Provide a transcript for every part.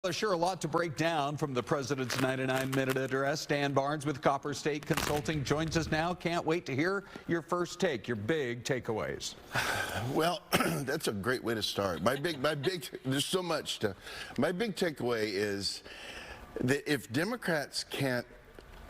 There's sure a lot to break down from the president's 99-minute address. Stan Barnes with Copper State Consulting joins us now. Can't wait to hear your first take, your big takeaways. Well, that's a great way to start. There's so much to, my big takeaway is that if Democrats can't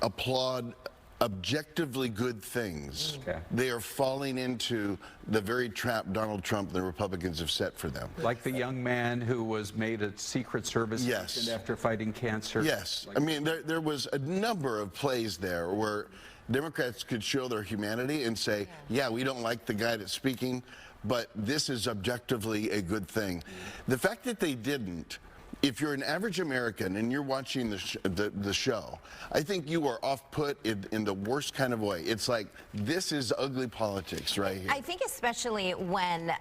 applaud objectively good things, they are falling into the very trap Donald Trump and the Republicans have set for them. Like the young man who was made a Secret Service agent after fighting cancer. Yes. I mean, there was a number of plays there where Democrats could show their humanity and say, yeah, we don't like the guy that's speaking, but this is objectively a good thing. The fact that they didn't, if you're an average American and you're watching the show, I think you are off-put in the worst kind of way. It's like, this is ugly politics right here. I think especially when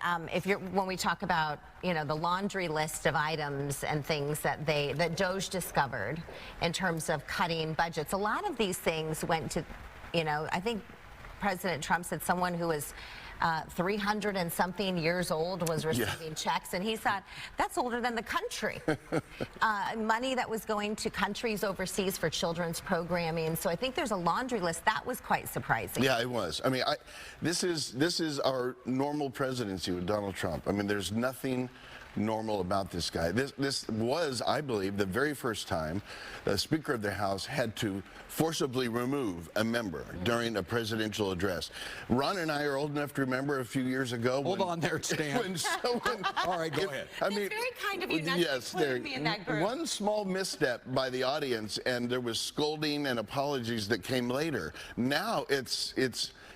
when we talk about, you know, the laundry list of items and things that DOJ discovered in terms of cutting budgets. A lot of these things went to, you know, I think President Trump said someone who was 300 and something years old was receiving checks, and he thought that's older than the country. Money that was going to countries overseas for children's programming. So I think there's a laundry list that was quite surprising. Yeah, it was. I mean, this is our normal presidency with Donald Trump. I mean, there's nothing normal about this guy. This was, I believe, the very first time the Speaker of the House had to forcibly remove a member during a presidential address. Ron and I are old enough to remember a few years ago. Hold on there, Stan. When someone, all right, go ahead. I mean, it's very kind of you not to put me in that group. One small misstep by the audience, and there was scolding and apologies that came later. Now it's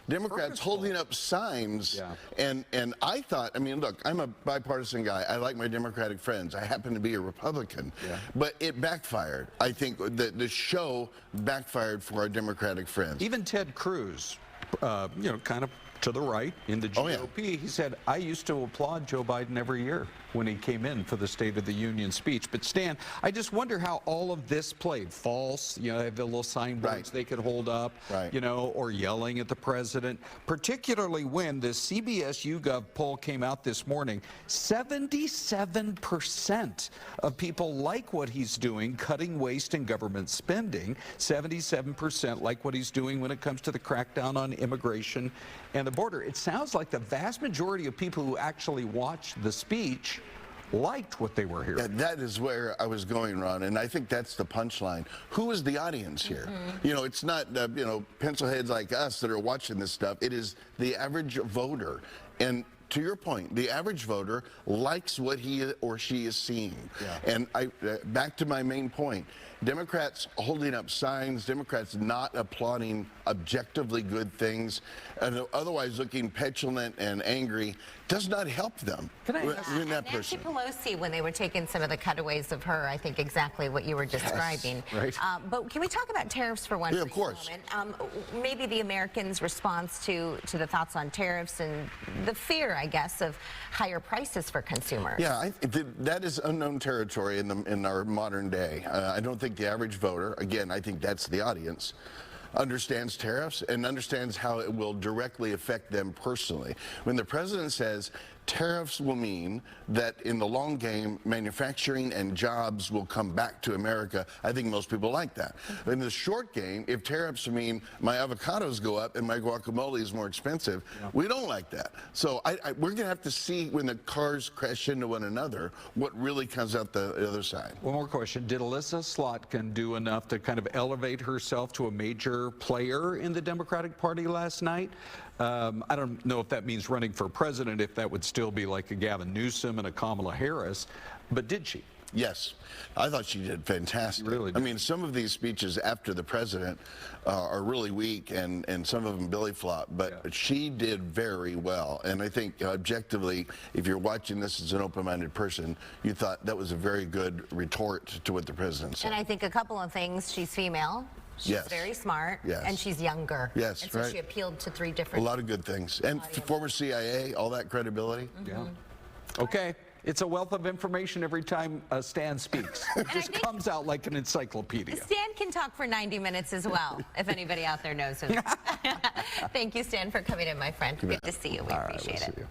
Democrats holding up signs, and I thought, I mean, look, I'm a bipartisan guy. I like my Democratic friends. I happen to be a Republican, but it backfired. I think the show backfired for our Democratic friends. Even Ted Cruz, you know, kind of to the right in the GOP, he said, I used to applaud Joe Biden every year when he came in for the State of the Union speech. But Stan, I just wonder how all of this played. False, you know, they have the little signboards they could hold up, you know, or yelling at the president, particularly when the CBS YouGov poll came out this morning. 77% of people like what he's doing, cutting waste and government spending. 77% like what he's doing when it comes to the crackdown on immigration and the border. It sounds like the vast majority of people who actually watched the speech liked what they were hearing. Yeah, that is where I was going, Ron, and I think that's the punchline. Who is the audience here? You know, it's not, you know, pencil heads like us that are watching this stuff. It is the average voter. And to your point, the average voter likes what he or she is seeing. And back to my main point, Democrats holding up signs, Democrats not applauding objectively good things, and otherwise looking petulant and angry, does not help them. Nancy Pelosi, when they were taking some of the cutaways of her, I think exactly what you were describing. But can we talk about tariffs for one brief moment? Maybe the Americans' response to the thoughts on tariffs and the fear, I guess, of higher prices for consumers. Yeah, that is unknown territory in our modern day. I don't think the average voter, again, I think that's the audience, understands tariffs and understands how it will directly affect them personally. When the president says tariffs will mean that in the long game, manufacturing and jobs will come back to America, I think most people like that. In the short game, if tariffs mean my avocados go up and my guacamole is more expensive, we don't like that. So we're going to have to see when the cars crash into one another what really comes out the other side. One more question. Did Alyssa Slotkin do enough to kind of elevate herself to a major player in the Democratic Party last night? I don't know if that means running for president, if that would still be like a Gavin Newsom and a Kamala Harris, but did she? Yes, I thought she did fantastic. Really did. I mean, some of these speeches after the president are really weak, and some of them belly flop, but she did very well. And I think objectively, if you're watching this as an open-minded person, you thought that was a very good retort to what the president said. And I think a couple of things. She's female. She's very smart, and she's younger. And so she appealed to three different... A lot of good things. And former CIA, all that credibility. Okay. It's a wealth of information every time Stan speaks. It just comes out like an encyclopedia. Stan can talk for 90 minutes as well, if anybody out there knows him. Thank you, Stan, for coming in, my friend. Good to see you. We appreciate it.